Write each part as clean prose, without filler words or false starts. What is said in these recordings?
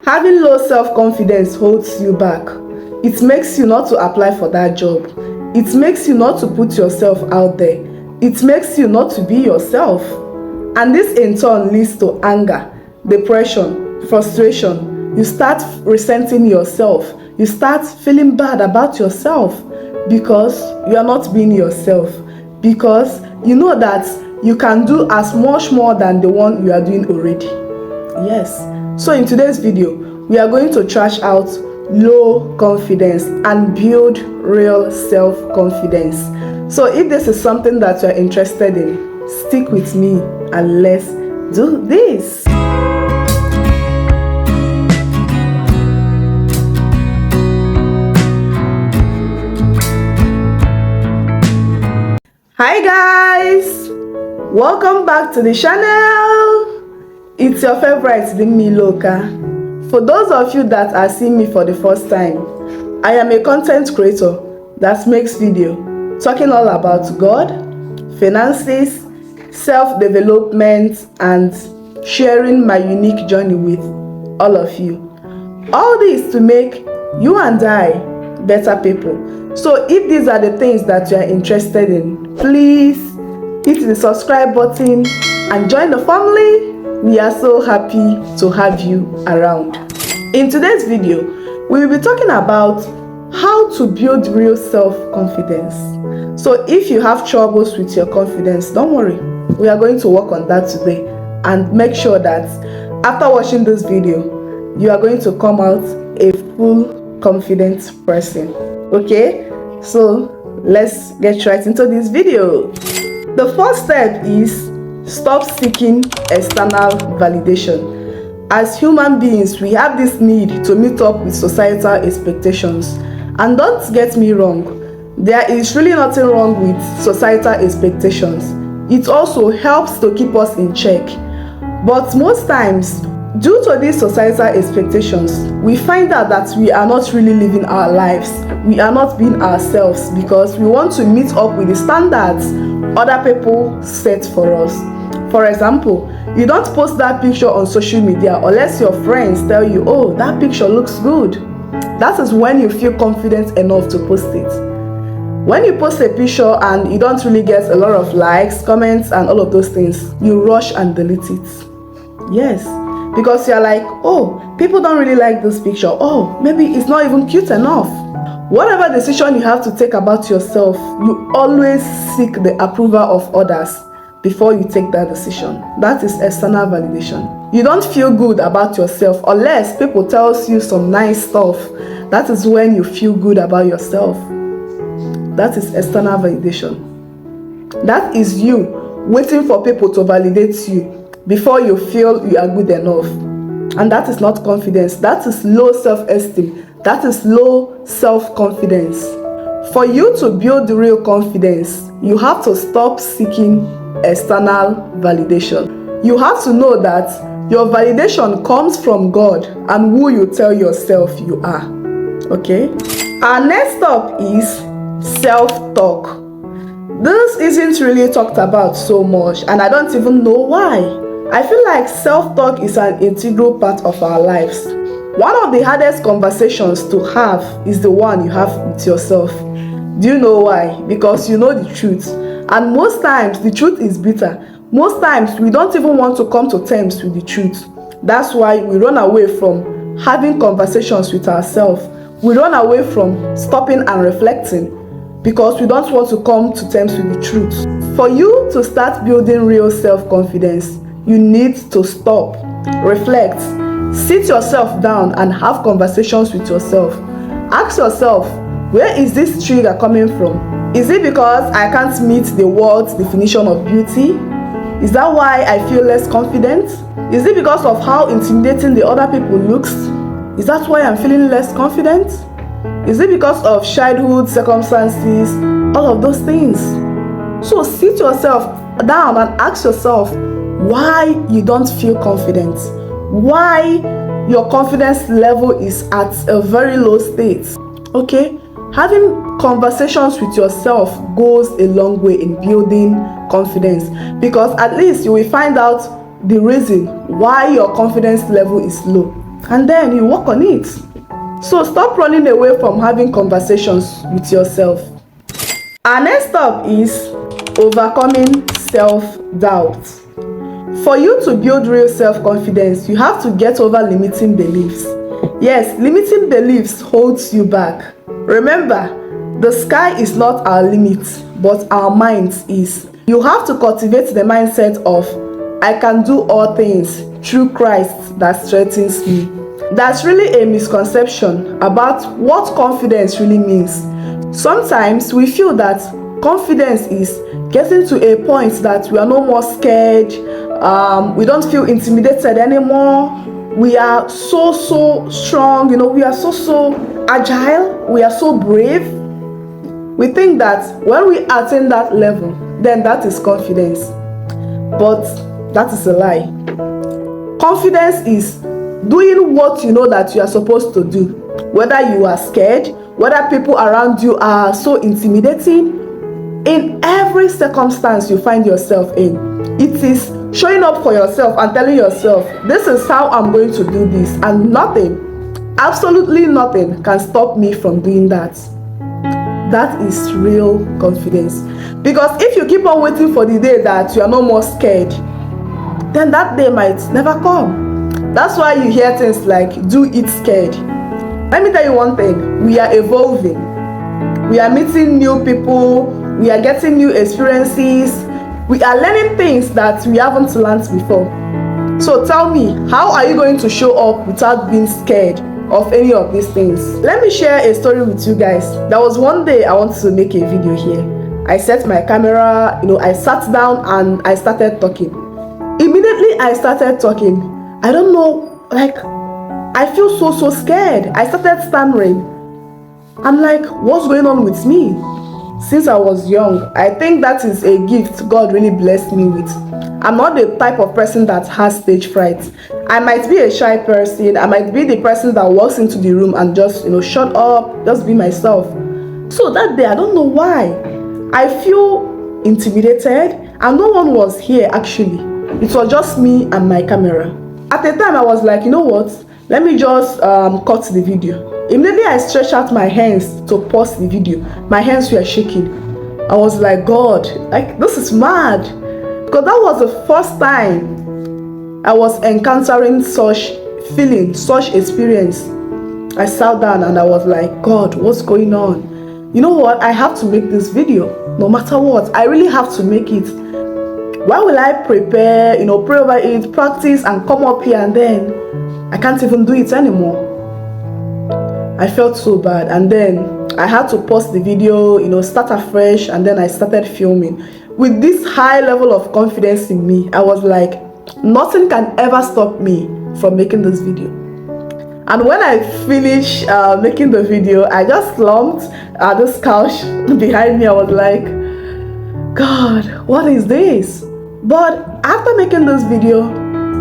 Having low self-confidence holds you back. It makes you not to apply for that job. It makes you not to put yourself out there. It makes you not to be yourself. And this in turn leads to anger, depression, frustration. You start resenting yourself. You start feeling bad about yourself because you are not being yourself. Because you know that you can do as much more than the one you are doing already. Yes. So in today's video, we are going to trash out low confidence and build real self-confidence. So if this is something that you are interested in, stick with me and let's do this. Hi guys, welcome back to the channel. It's your favorite dimmailoka. For those of you that are seeing me for the first time, I am a content creator that makes video talking all about God, finances, self-development, and sharing my unique journey with all of you. All this to make you and I better people. So if these are the things that you are interested in, please hit the subscribe button and join the family. We are so happy to have you around. In today's video, we will be talking about how to build real self-confidence. So if you have troubles with your confidence, don't worry. We are going to work on that today and make sure that after watching this video, you are going to come out a full confident person. Okay? So let's get right into this video. The first step is stop seeking external validation. As human beings, we have this need to meet up with societal expectations. And don't get me wrong, there is really nothing wrong with societal expectations. It also helps to keep us in check. But most times, due to these societal expectations, we find out that we are not really living our lives. We are not being ourselves because we want to meet up with the standards other people set for us. For example, you don't post that picture on social media unless your friends tell you, oh, that picture looks good. That is when you feel confident enough to post it. When you post a picture and you don't really get a lot of likes, comments, and all of those things, you rush and delete it. Yes, because you're like, oh, people don't really like this picture. Oh, maybe it's not even cute enough. Whatever decision you have to take about yourself, you always seek the approval of others before you take that decision. That is external validation. You don't feel good about yourself unless people tell you some nice stuff. That is when you feel good about yourself. That is external validation. That is you waiting for people to validate you before you feel you are good enough. And that is not confidence. That is low self-esteem. That is low self-confidence. For you to build the real confidence, you have to stop seeking external validation. You have to know that your validation comes from God and who you tell yourself you are. Okay? Our next stop is self-talk. This isn't really talked about so much, and I don't even know why. I feel like self-talk is an integral part of our lives. One of the hardest conversations to have is the one you have with yourself. Do you know why? Because you know the truth. And most times, the truth is bitter. Most times, we don't even want to come to terms with the truth. That's why we run away from having conversations with ourselves. We run away from stopping and reflecting because we don't want to come to terms with the truth. For you to start building real self-confidence, you need to stop, reflect, sit yourself down and have conversations with yourself. Ask yourself, where is this trigger coming from? Is it because I can't meet the world's definition of beauty? Is that why I feel less confident? Is it because of how intimidating the other people looks? Is that why I'm feeling less confident? Is it because of childhood circumstances? All of those things. So sit yourself down and ask yourself why you don't feel confident. Why your confidence level is at a very low state. Okay? Having conversations with yourself goes a long way in building confidence, because at least you will find out the reason why your confidence level is low. and then you work on it. So stop running away from having conversations with yourself. Our next step is overcoming self-doubt. For you to build real self-confidence, you have to get over limiting beliefs. Yes, limiting beliefs holds you back. Remember, the sky is not our limit, but our minds is. You have to cultivate the mindset of, I can do all things through Christ that strengthens me. That's really a misconception about what confidence really means. Sometimes we feel that confidence is getting to a point that we are no more scared, we don't feel intimidated anymore, we are so strong, we are so agile, we are so brave. We think that when we attain that level, then that is confidence. But that is a lie. Confidence is doing what you know that you are supposed to do. Whether you are scared, whether people around you are so intimidating, in every circumstance you find yourself in, it is showing up for yourself and telling yourself, this is how I'm going to do this, and nothing, absolutely nothing can stop me from doing that. That is real confidence. Because if you keep on waiting for the day that you are no more scared, then that day might never come. That's why you hear things like, do it scared. Let me tell you one thing, we are evolving. We are meeting new people, we are getting new experiences, we are learning things that we haven't learned before. So tell me, how are you going to show up without being scared of any of these things? Let me share a story with you guys. There was one day I wanted to make a video here. I set my camera, I sat down and I started talking. Immediately I started talking, I don't know, I feel so scared. I started stammering. I'm like, what's going on with me? Since I was young, I think that is a gift God really blessed me with. I'm not the type of person that has stage fright. I might be a shy person. I might be the person that walks into the room and just, shut up, just be myself. So that day, I don't know why, I feel intimidated, and no one was here actually. It was just me and my camera. At the time, I was like, you know what? Let me just cut the video. Immediately, I stretched out my hands to pause the video. My hands were shaking. I was like, God, this is mad. Because that was the first time I was encountering such feeling, such experience. I sat down and I was like, God, what's going on? You know what? I have to make this video. No matter what, I really have to make it. Why will I prepare, pray over it, practice, and come up here and then I can't even do it anymore? I felt so bad, and then I had to pause the video, start afresh, and then I started filming. With this high level of confidence in me, I was like, nothing can ever stop me from making this video. And when I finished making the video, I just slumped at this couch behind me. I was like, God, what is this? But after making this video,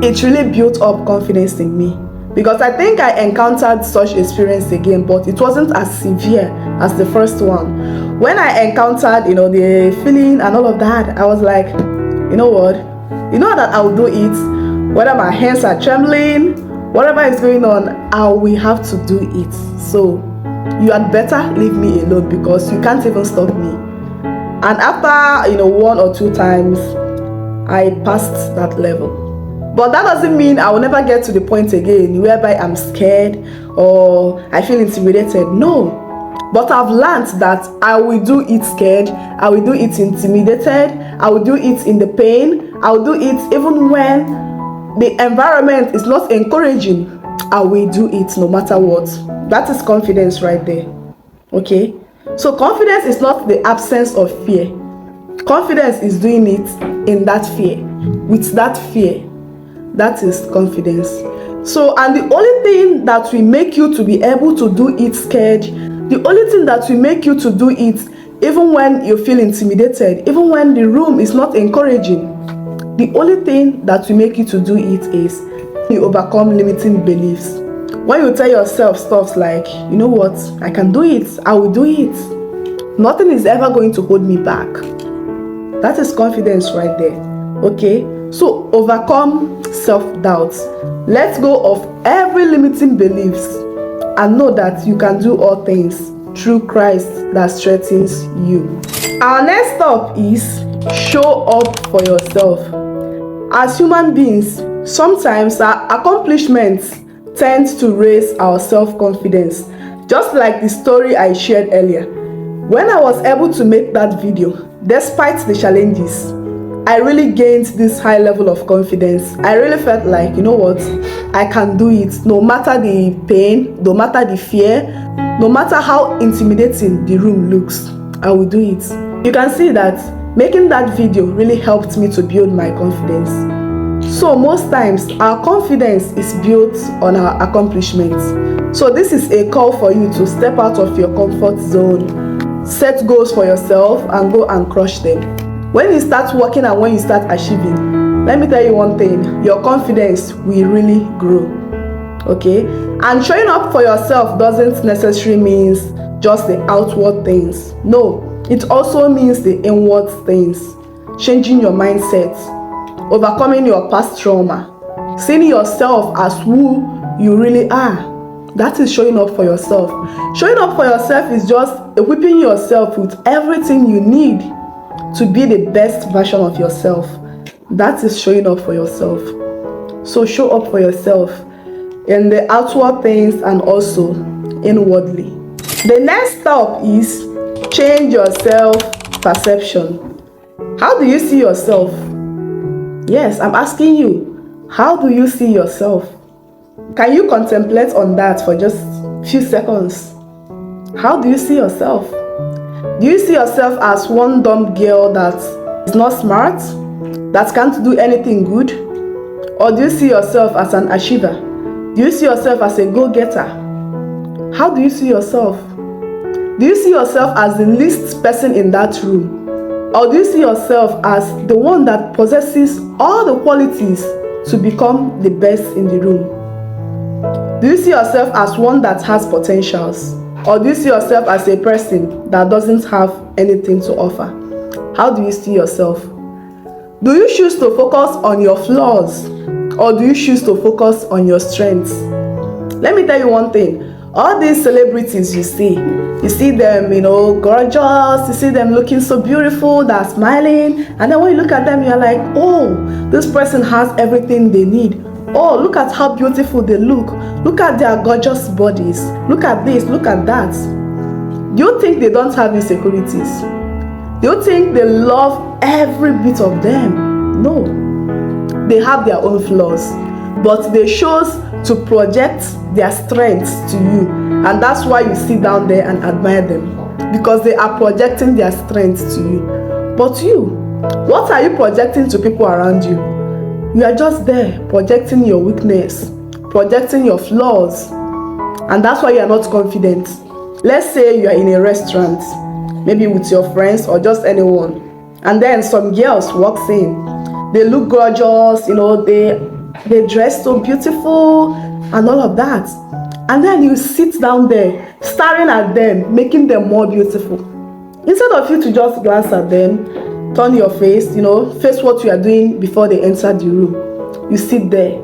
it really built up confidence in me. Because I think I encountered such experience again, but it wasn't as severe as the first one. When I encountered, the feeling and all of that, I was like, you know what? You know that I'll do it. Whether my hands are trembling, whatever is going on, I will have to do it. So you had better leave me alone because you can't even stop me. And after, one or two times, I passed that level. But that doesn't mean I will never get to the point again whereby I'm scared or I feel intimidated. No. But I've learned that I will do it scared, I will do it intimidated, I will do it in the pain, I will do it even when the environment is not encouraging. I will do it no matter what. That is confidence right there. Okay? So confidence is not the absence of fear. Confidence is doing it in that fear, with that fear. That is confidence. So, and the only thing that will make you to be able to do it scared, the only thing that will make you to do it even when you feel intimidated, even when the room is not encouraging, the only thing that will make you to do it is you overcome limiting beliefs. When you tell yourself stuff like, you know what, I can do it, I will do it. Nothing is ever going to hold me back. That is confidence right there. Okay? So overcome self-doubt. Let go of every limiting beliefs and know that you can do all things through Christ that strengthens you. Our next stop is show up for yourself. As human beings, sometimes our accomplishments tend to raise our self-confidence, just like the story I shared earlier. When I was able to make that video, despite the challenges, I really gained this high level of confidence. I really felt like, you know what, I can do it. No matter the pain, no matter the fear, no matter how intimidating the room looks, I will do it. You can see that making that video really helped me to build my confidence. So most times, our confidence is built on our accomplishments. So this is a call for you to step out of your comfort zone, set goals for yourself, and go and crush them. When you start working and when you start achieving, let me tell you one thing, your confidence will really grow. Okay? And showing up for yourself doesn't necessarily mean just the outward things. No, it also means the inward things. Changing your mindset, overcoming your past trauma, seeing yourself as who you really are. That is showing up for yourself. Showing up for yourself is just equipping yourself with everything you need to be the best version of yourself. That is showing up for yourself. So show up for yourself in the outward things and also inwardly. The next step is change your self-perception. How do you see yourself? Yes, I'm asking you, how do you see yourself? Can you contemplate on that for just a few seconds? How do you see yourself? Do you see yourself as one dumb girl that is not smart, that can't do anything good? Or do you see yourself as an achiever? Do you see yourself as a go-getter? How do you see yourself? Do you see yourself as the least person in that room? Or do you see yourself as the one that possesses all the qualities to become the best in the room? Do you see yourself as one that has potentials? Or do you see yourself as a person that doesn't have anything to offer? How do you see yourself? Do you choose to focus on your flaws? Or do you choose to focus on your strengths? Let me tell you one thing. All these celebrities you see them, gorgeous, you see them looking so beautiful, they're smiling, and then when you look at them, you're like, oh, this person has everything they need. Oh, look at how beautiful they look. Look at their gorgeous bodies. Look at this, look at that. Do you think they don't have insecurities? Do you think they love every bit of them? No. They have their own flaws, but they chose to project their strengths to you. And that's why you sit down there and admire them, because they are projecting their strengths to you. But you, what are you projecting to people around you? You are just there projecting your weakness, projecting your flaws, and that's why you are not confident. Let's say you are in a restaurant, maybe with your friends or just anyone, and then some girls walks in. They look gorgeous, they dress so beautiful and all of that. And then you sit down there staring at them, making them more beautiful. Instead of you to just glance at them, turn your face, face what you are doing before they enter the room. You sit there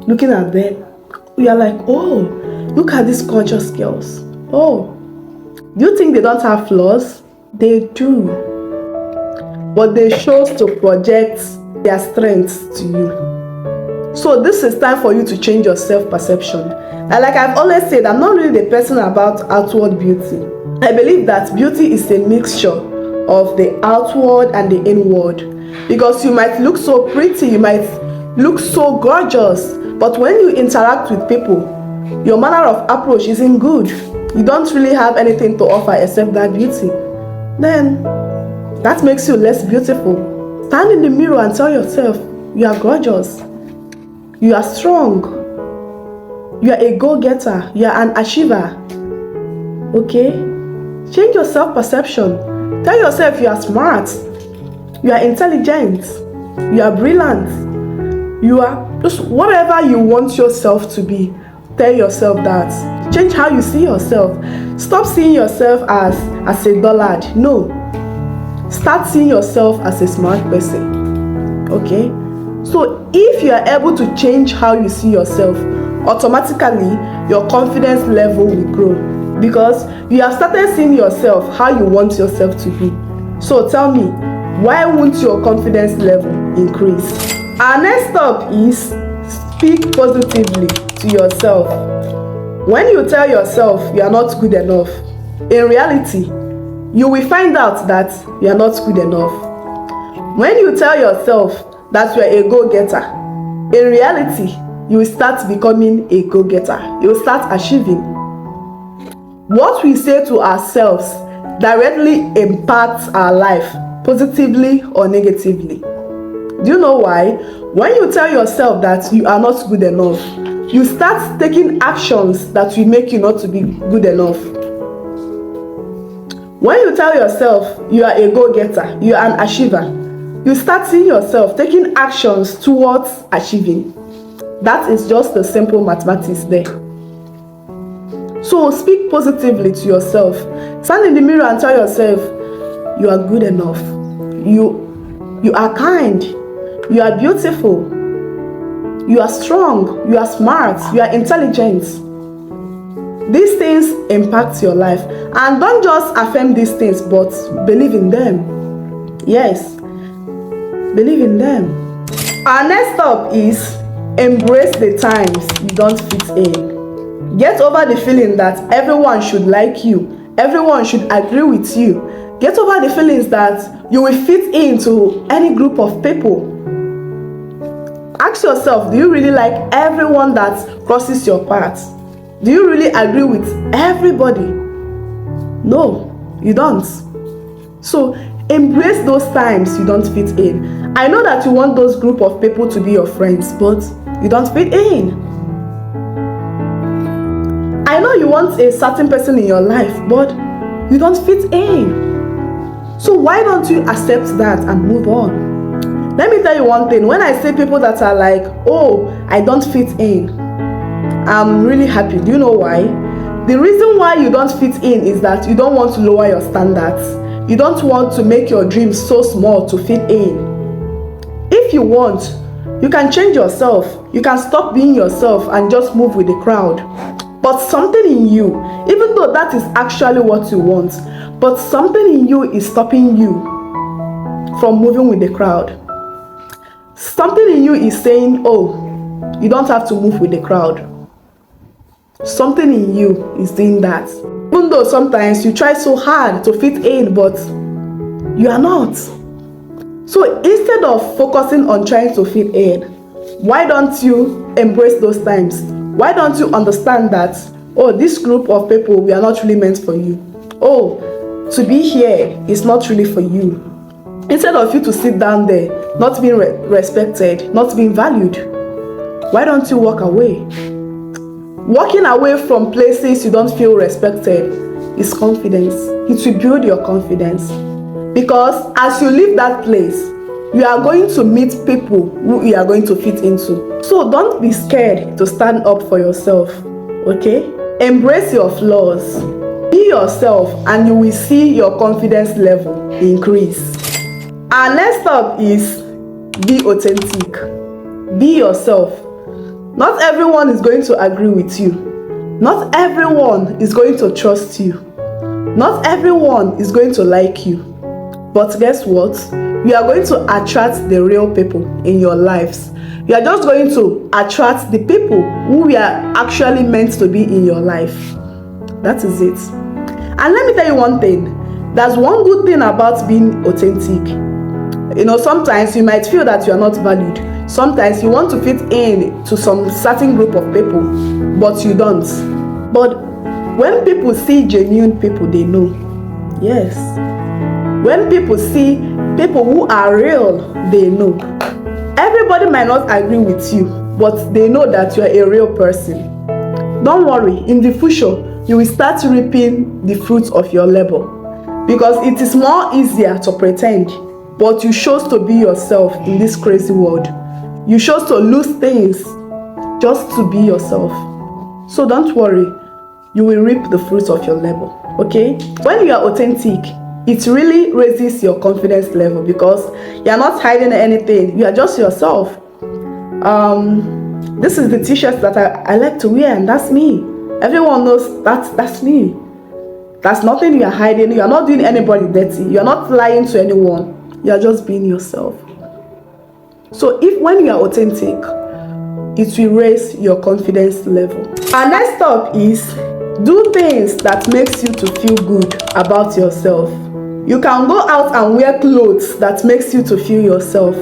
looking at them. You are like, oh, look at these gorgeous girls. Oh, do you think they don't have flaws? They do. But they chose to project their strengths to you. So this is time for you to change your self-perception. And like I've always said, I'm not really the person about outward beauty. I believe that beauty is a mixture of the outward and the inward. Because you might look so pretty, you might look so gorgeous, but when you interact with people, your manner of approach isn't good. You don't really have anything to offer except that beauty. Then that makes you less beautiful. Stand in the mirror and tell yourself, you are gorgeous, you are strong, you are a go-getter, you are an achiever. Okay? Change your self-perception. Tell yourself you are smart, you are intelligent, you are brilliant, you are just whatever you want yourself to be. Tell yourself that. Change how you see yourself. Stop seeing yourself as a dullard. No. Start seeing yourself as a smart person. Okay? So if you are able to change how you see yourself, automatically your confidence level will grow, because you have started seeing yourself how you want yourself to be. So tell me, why won't your confidence level increase? Our next step is speak positively to yourself. When you tell yourself you are not good enough, in reality, you will find out that you are not good enough. When you tell yourself that you are a go-getter, in reality, you will start becoming a go-getter. You will start achieving. What we say to ourselves directly impacts our life, positively or negatively. Do you know why? When you tell yourself that you are not good enough, you start taking actions that will make you not to be good enough. When you tell yourself you are a go-getter, you are an achiever, you start seeing yourself taking actions towards achieving. That is just the simple mathematics there. So speak positively to yourself. Stand in the mirror and tell yourself you are good enough. You are kind. You are beautiful. You are strong. You are smart. You are intelligent. These things impact your life. And don't just affirm these things, but believe in them. Yes, believe in them. Our next step is embrace the times you don't fit in. Get over the feeling that everyone should like you. Everyone should agree with you. Get over the feelings that you will fit into any group of people. Ask yourself, do you really like everyone that crosses your path? Do you really agree with everybody? No, you don't. So embrace those times you don't fit in. I know that you want those group of people to be your friends, but you don't fit in. I know you want a certain person in your life, but you don't fit in. So why don't you accept that and move on? Let me tell you one thing. When I see people that are like, oh, I don't fit in, I'm really happy. Do you know why? The reason why you don't fit in is that you don't want to lower your standards. You don't want to make your dreams so small to fit in. If you want, you can change yourself. You can stop being yourself and just move with the crowd. But something in you, even though that is actually what you want, but something in you is stopping you from moving with the crowd. Something in you is saying, oh, you don't have to move with the crowd. Something in you is doing that. Even though sometimes you try so hard to fit in, but you are not. So instead of focusing on trying to fit in, why don't you embrace those times? Why don't you understand that, oh, this group of people, we are not really meant for you. Oh, to be here is not really for you. Instead of you to sit down there, not being respected, not being valued, why don't you walk away? Walking away from places you don't feel respected is confidence. It will build your confidence. Because as you leave that place, you are going to meet people who you are going to fit into. So don't be scared to stand up for yourself, okay? Embrace your flaws. Be yourself and you will see your confidence level increase. Our next step is be authentic. Be yourself. Not everyone is going to agree with you. Not everyone is going to trust you. Not everyone is going to like you. But guess what? You are going to attract the real people in your lives. You are just going to attract the people who are actually meant to be in your life. That is it. And let me tell you one thing. There's one good thing about being authentic. You know, sometimes you might feel that you are not valued. Sometimes you want to fit in to some certain group of people, but you don't. But when people see genuine people, they know. Yes. When people see people who are real, they know. Everybody might not agree with you, but they know that you are a real person. Don't worry, in the future, you will start reaping the fruits of your labor. Because it is more easier to pretend, but you chose to be yourself in this crazy world. You chose to lose things just to be yourself. So don't worry, you will reap the fruits of your labor, okay? When you are authentic, it really raises your confidence level because you are not hiding anything. You are just yourself. This is the t-shirt that I like to wear, and that's me. Everyone knows that's me. That's nothing you are hiding. You are not doing anybody dirty. You are not lying to anyone. You are just being yourself. So when you are authentic, it will raise your confidence level. Our next step is do things that makes you to feel good about yourself. You can go out and wear clothes that makes you to feel yourself.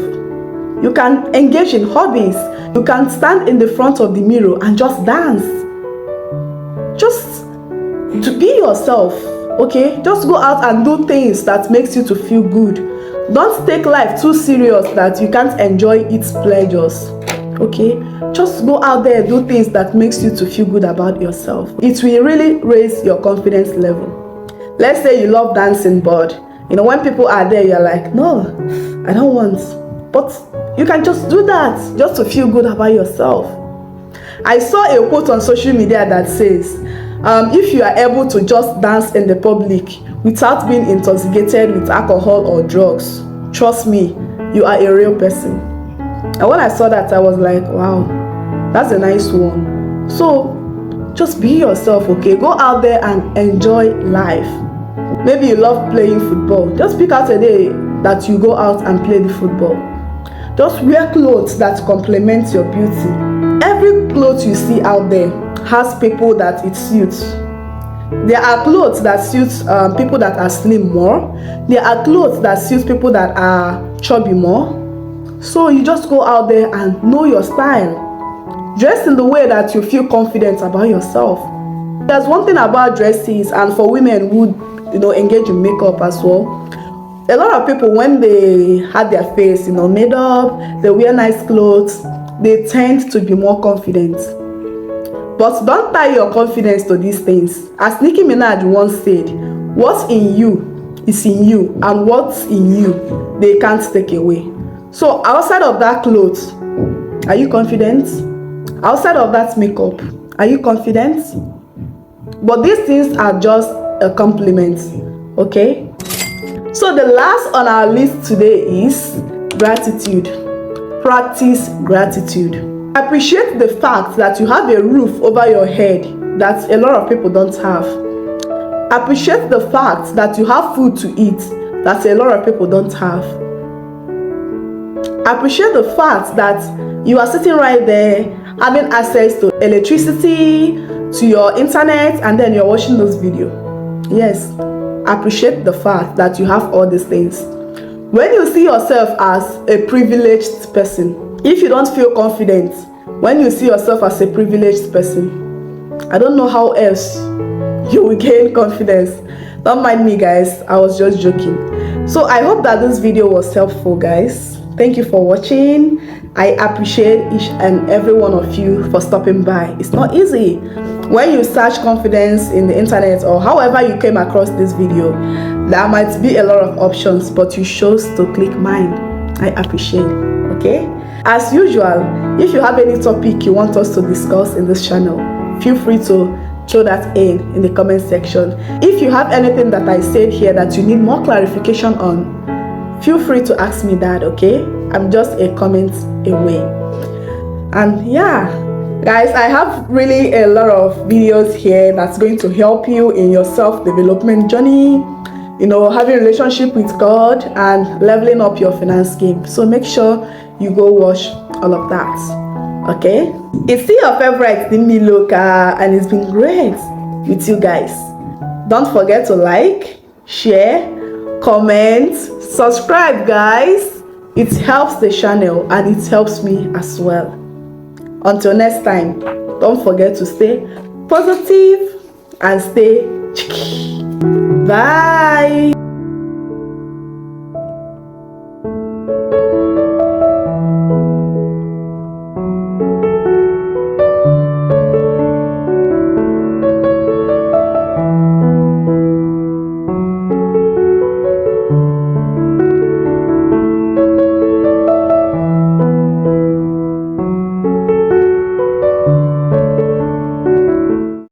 You can engage in hobbies. You can stand in the front of the mirror and just dance. Just to be yourself, okay? Just go out and do things that makes you to feel good. Don't take life too serious that you can't enjoy its pleasures, okay? Just go out there, do things that makes you to feel good about yourself. It will really raise your confidence level. Let's say you love dancing, but when people are there, you're like, no, I don't want. But you can just do that just to feel good about yourself. I saw a quote on social media that says, if you are able to just dance in the public without being intoxicated with alcohol or drugs, trust me, you are a real person. And when I saw that, I was like, wow, that's a nice one. So just be yourself, okay? Go out there and enjoy life. Maybe you love playing football. Just pick out a day that you go out and play the football. Just wear clothes that complement your beauty. Every clothes you see out there has people that it suits. There are clothes that suit people that are slim more. There are clothes that suit people that are chubby more. So you just go out there and know your style. Dress in the way that you feel confident about yourself. There's one thing about dresses, and for women who engage in makeup as well. A lot of people, when they have their face made up, they wear nice clothes, they tend to be more confident. But don't tie your confidence to these things. As Nicki Minaj once said, what's in you is in you, and what's in you, they can't take away. So outside of that clothes, are you confident? Outside of that makeup, are you confident? But these things are just a compliment, okay? So the last on our list today is gratitude. Practice gratitude. Appreciate the fact that you have a roof over your head that a lot of people don't have. Appreciate the fact that you have food to eat that a lot of people don't have. Appreciate the fact that you are sitting right there having access to electricity, to your internet, and then you're watching this video. Yes, appreciate the fact that you have all these things. When you see yourself as a privileged person, if you don't feel confident, when you see yourself as a privileged person, I don't know how else you will gain confidence. Don't mind me, guys, I was just joking. So I hope that this video was helpful, guys. Thank you for watching. I appreciate each and every one of you for stopping by. It's not easy. When you search confidence in the internet or however you came across this video, there might be a lot of options, but you chose to click mine. I appreciate, okay? As usual, if you have any topic you want us to discuss in this channel, feel free to throw that in the comment section. If you have anything that I said here that you need more clarification on, feel free to ask me that, okay? I'm just a comment away. And yeah, guys, I have really a lot of videos here that's going to help you in your self-development journey, having a relationship with God and leveling up your finance game. So make sure you go watch all of that, okay? It's still your favorite dimmailoka, and it's been great with you guys. Don't forget to like, share, comment, subscribe, guys. It helps the channel and it helps me as well. Until next time, don't forget to stay positive and stay cheeky. Bye.